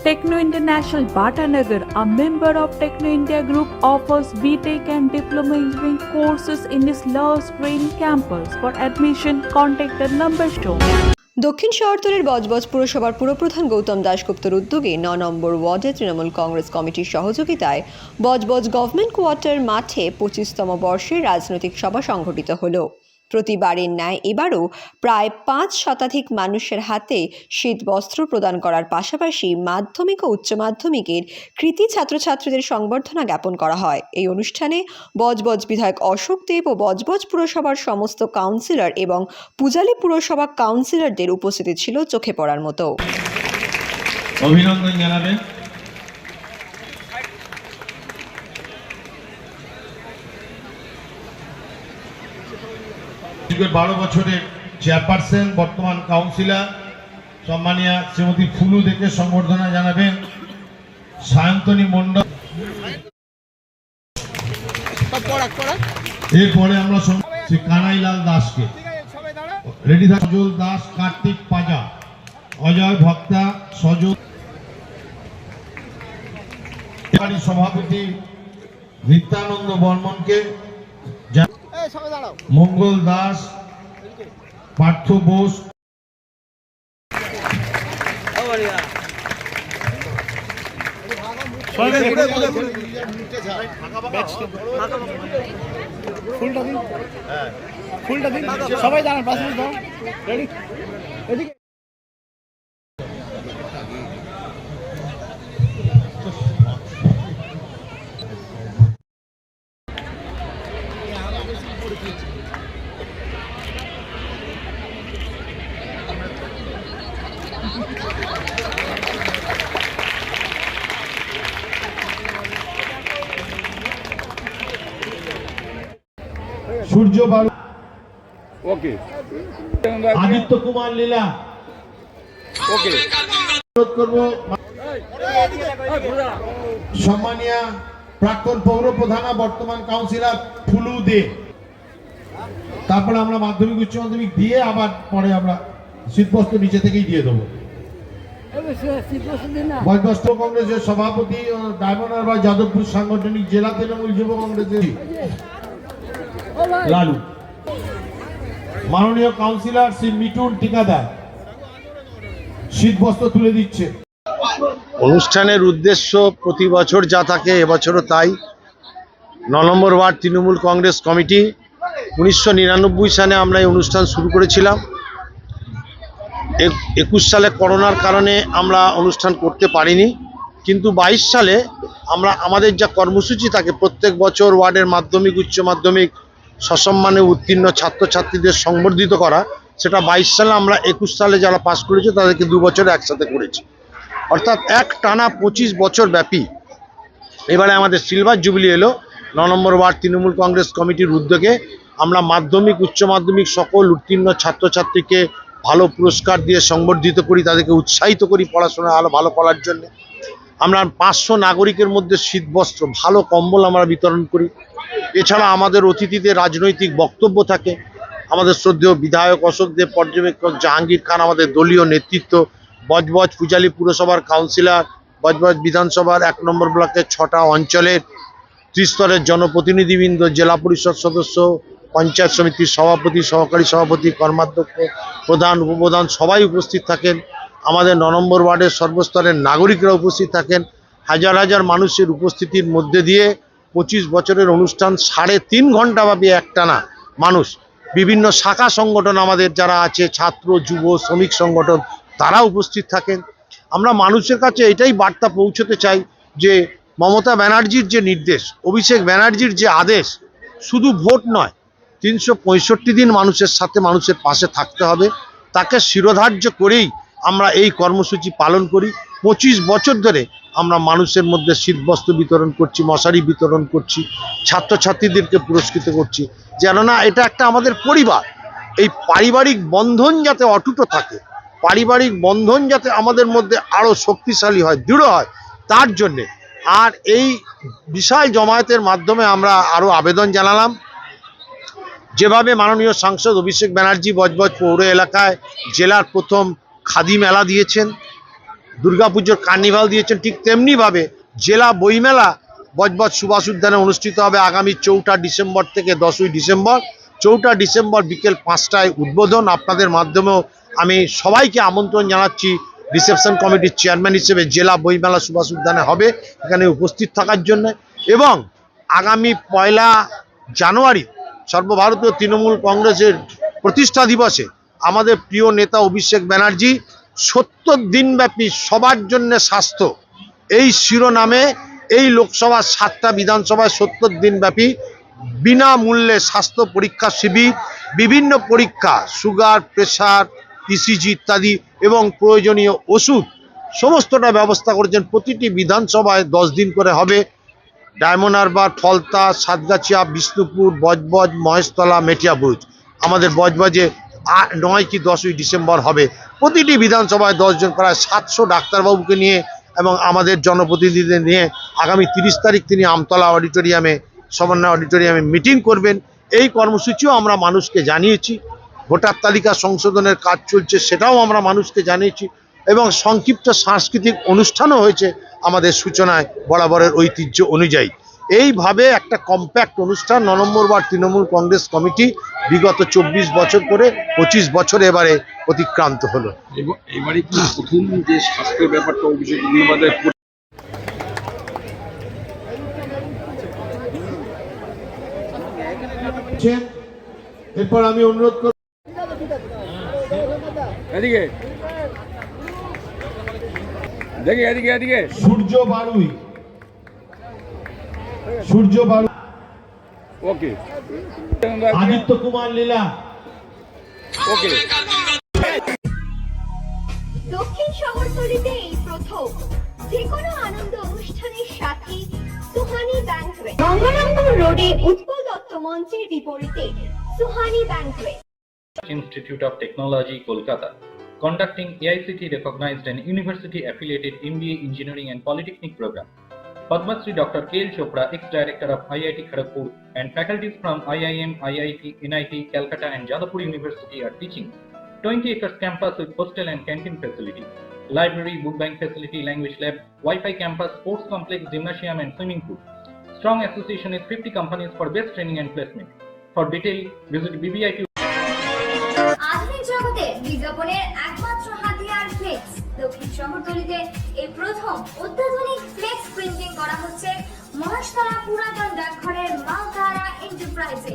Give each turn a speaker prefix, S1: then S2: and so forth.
S1: Techno International Bhatanagar, a member of Techno India Group, offers BTech and Diploma Engineering courses in its Love Green campus. For admission, contact the number shown.
S2: দক্ষিণ শহরতলির বজবজ পুরসভার পুরপ্রধান গৌতম দাশগুপ্তর উদ্যোগে ৯ নম্বর ওয়ার্ডে তৃণমূল কংগ্রেস কমিটির সহযোগিতায় Budge Budge government quarter মাঠে ২৫তম বর্ষের রাজনৈতিক সভা সংঘটিত হলো। প্রতিবারের ন্যায় এবারও প্রায় ৫ শতাধিক মানুষের হাতে শীতবস্ত্র প্রদান করার পাশাপাশি মাধ্যমিক ও উচ্চ মাধ্যমিকের কৃতী ছাত্রছাত্রীদের সংবর্ধনা জ্ঞাপন করা হয়। এই অনুষ্ঠানে বজবজ বিধায়ক অশোক দেব ও বজবজ পুরসভার সমস্ত কাউন্সিলর এবং পূজালী পুরসভা কাউন্সিলরদের উপস্থিতি ছিল চোখে পড়ার মতো।
S3: অভিনন্দন জানাবেন দীর্ঘ 12 বছরের চেয়ারপারসন বর্তমান কাউন্সিলর সম্মানীয় শ্রীমতী ফুলু দেকে সংবর্ধনা জানাবেন সায়ন্তনী মণ্ডল। এরপরে আমরা শ্রী কানাইলাল দাসকে, রেডি সজল দাস, কার্তিক পাজা, অজয় ভক্তা, সজল সভাপতি নিত্যানন্দ বর্মনকে, মঙ্গল দাস, পার্থ বোস,
S4: সবাই দাঁড়ান, পাঁচ মিনিট দাঁড়ান, রেডি, এদিকে
S3: সূর্য বাবু,
S4: ওকে,
S3: আদিত্য কুমার লীলা,
S4: ওকে,
S3: অনুরোধ করব সম্মানীয় প্রাক্তন পৌর প্রধান বর্তমান কাউন্সিলর ফুলু দে। তারপরে আমরা মাধ্যমিক উচ্চ মাধ্যমিক দিয়ে আবার পরে আমরা শীতবস্ত্র নিচে থেকেই দিয়ে দেবো। বজবজ কংগ্রেসের সভাপতি ও ডায়মন্ড হারবার যাদবপুর সাংগঠনিক জেলা তৃণমূল যুব কংগ্রেসের লালু, মাননীয় কাউন্সিলর শ্রী মিটুন টিকাদার শীতবস্ত্র তুলে দিচ্ছে।
S5: অনুষ্ঠানের উদ্দেশ্য প্রতি বছর যা থাকে এবছরও তাই। ৯ নম্বর ওয়ার্ড তৃণমূল কংগ্রেস কমিটি ১৯৯৯ সালে আমরা এই অনুষ্ঠান শুরু করেছিলাম। ২১ সালে করোনার কারণে আমরা অনুষ্ঠান করতে পারিনি, কিন্তু ২২ সালে আমরা আমাদের যা কর্মসূচি থাকে প্রত্যেক বছর ওয়ার্ডের মাধ্যমিক উচ্চ মাধ্যমিক সসম্মানে উত্তীর্ণ ছাত্রছাত্রীদের সংবর্ধিত করা, সেটা ২২ সালে আমরা ২১ সালে যারা পাস করেছে তাদেরকে 2 বছর একসাথে করেছি, অর্থাৎ এক টানা 25 বছর ব্যাপী। এবারে আমাদের সিলভার জুবিলি এলো। ৯ নম্বর ওয়ার্ড তৃণমূল কংগ্রেস কমিটির উদ্যোগে আমরা মাধ্যমিক উচ্চ মাধ্যমিক সকল উত্তীর্ণ ছাত্রছাত্রীকে ভালো পুরস্কার দিয়ে সংবর্ধিত করি, তাদেরকে উৎসাহিত করি পড়াশোনা আরও ভালো করার জন্য। আমরা 500 নাগরিকের মধ্যে শীতবস্ত্র, ভালো কম্বল আমরা বিতরণ করি। এছাড়া আমাদের অতিথিদের রাজনৈতিক বক্তব্য থাকে। আমাদের শ্রদ্ধেয় বিধায়ক অশোক দেব, পর্যবেক্ষক জাহাঙ্গীর খান, আমাদের দলীয় নেতৃত্ব, বজবজ পূজালী পুরসভার কাউন্সিলর, বজবজ বিধানসভার ১ নম্বর ব্লকের 6টা অঞ্চলের ত্রিস্তরের জনপ্রতিনিধিবৃন্দ, জেলা পরিষদ সদস্য, পঞ্চায়েত সমিতির সভাপতি, সহকারী সভাপতি, কর্মাধ্যক্ষ, প্রধান, উপপ্রধান সবাই উপস্থিত থাকেন। আমাদের ৯ নম্বর ওয়ার্ডের সর্বস্তরের নাগরিকরা উপস্থিত থাকেন। হাজার হাজার মানুষের উপস্থিতির মধ্যে দিয়ে 25 বছরের অনুষ্ঠান 3.5 ঘন্টা ব্যাপী একটানা মানুষ, বিভিন্ন শাখা সংগঠন আমাদের যারা আছে, ছাত্র, যুব, শ্রমিক সংগঠন, তারা উপস্থিত থাকেন। আমরা মানুষের কাছে এটাই বার্তা পৌঁছতে চাই যে মমতা ব্যানার্জির যে নির্দেশ, অভিষেক ব্যানার্জির যে আদেশ, শুধু ভোট নয়, 365 দিন মানুষের সাথে মানুষের পাশে থাকতে হবে, তাকে শিরোধার্য করেই আমরা এই কর্মসূচি পালন করি। 25 বছর ধরে আমরা মানুষের মধ্যে শীতবস্ত্র বিতরণ করছি, মশারি বিতরণ করছি, ছাত্রছাত্রীদেরকে পুরস্কৃত করছি, যেন না এটা একটা আমাদের পরিবার। এই পারিবারিক বন্ধন যাতে অটুট থাকে, পারিবারিক বন্ধন যাতে আমাদের মধ্যে আরও শক্তিশালী হয়, দৃঢ় হয়, তার জন্যে। আর এই বিশাল জমায়েতের মাধ্যমে আমরা আরও আবেদন জানালাম, যেভাবে মাননীয় সাংসদ অভিষেক ব্যানার্জি বজবজ পৌর এলাকায় জেলার প্রথম খাদি মেলা দিয়েছেন, দুর্গাপুজোর কার্নিভাল দিয়েছেন, ঠিক তেমনিভাবে জেলা বইমেলা বজবজ সুভাষ উদ্যানে অনুষ্ঠিত হবে আগামী 4টা ডিসেম্বর থেকে 10ই ডিসেম্বর। 4টা ডিসেম্বর বিকেল 5টায় উদ্বোধন। আপনাদের মাধ্যমেও আমি সবাইকে আমন্ত্রণ জানাচ্ছি রিসেপশন কমিটির চেয়ারম্যান হিসেবে, জেলা বইমেলা সুভাষ উদ্যানে হবে, এখানে উপস্থিত থাকার জন্য। এবং আগামী 1 জানুয়ারি সর্বভারতীয় তৃণমূল কংগ্রেসের প্রতিষ্ঠা দিবসে আমাদের প্রিয় নেতা অভিষেক ব্যানার্জি 70 দিনব্যাপী সবার জন্য স্বাস্থ্য এই শিরোনামে এই লোকসভার 7টা বিধানসভায় 70 দিনব্যাপী বিনামূল্যে স্বাস্থ্য পরীক্ষা শিবির, বিভিন্ন পরীক্ষা, সুগার, প্রেশার, ইসিজি ইত্যাদি এবং প্রয়োজনীয় ওষুধ সমস্তটা ব্যবস্থা করেছেন। প্রতিটি বিধানসভায় 10 দিন করে হবে। ডায়মন্ড হারবার, ফলতা, সাতগাছিয়া, বিষ্ণুপুর, বজবজ, মহেশতলা, মেটিয়াবুরুজ। আমাদের বজবজে 9 কি 10ই ডিসেম্বর হবে। প্রতিটি বিধানসভায় 10 জন, প্রায় 700 ডাক্তারবাবুকে নিয়ে এবং আমাদের জনপ্রতিনিধিদের নিয়ে আগামী 30 তারিখ তিনি আমতলা অডিটোরিয়ামে, সমন্বয় অডিটোরিয়ামে মিটিং করবেন। এই কর্মসূচিও আমরা মানুষকে জানিয়েছি। ভোটার তালিকা সংশোধনের কাজ চলছে, সেটাও আমরা মানুষকে জানিয়েছি। এবং সংক্ষিপ্ত সাংস্কৃতিক অনুষ্ঠানও হয়েছে আমাদের সূচনায় বরাবরের ঐতিহ্য অনুযায়ী। এইভাবে একটা কম্প্যাক্ট অনুষ্ঠান 9 নম্বর ওয়ার্ড তৃণমূল কংগ্রেস কমিটি বিগত 24 বছর করে 25 বছর এবারে অতিক্রান্ত হলো।
S6: এবারে কি প্রথম যে স্বাস্থ্যের ব্যাপারটা অভিষেক বন্দ্যোপাধ্যায়
S3: এরপর আমি অনুরোধ করব
S6: এদিকে দেখি, এদিকে এদিকে
S3: সূর্য বারুই,
S6: ওকে,
S3: আদিত্য কুমার লীলা।
S6: ওকে।
S7: দক্ষিণ শহরতলিতে এই প্রথম যে কোনো আনন্দ অনুষ্ঠানের সাথে সুহানি ব্যাংকুয়েট, গঙ্গারামপুর রোডে উৎপল দত্ত মঞ্চের বিপরীতে Suhani banquet.
S8: Institute of Technology, Kolkata, conducting AICT recognized and university affiliated MBA Engineering and Polytechnic program. Padma Shri Dr. K.L. Chopra, ex-director of IIT Kharagpur, and faculties from IIM, IIT, NIT, Calcutta and Jadavpur University are teaching. 20 acres campus with hostel and canteen facility, library, book bank facility, language lab, Wi-Fi campus, sports complex, gymnasium and swimming pool. Strong association with 50 companies for best training and placement. For detail, visit BBIT.
S7: আধুনিক জগতে বিজ্ঞাপনের একমাত্র হাতিয়ার flakes. দক্ষিণ শহরতলিতে এই প্রথম অত্যাধুনিক flakes printing করা হচ্ছে মহেশতলা পুরাতন ডাকঘরের মা তারা এন্টারপ্রাইজে।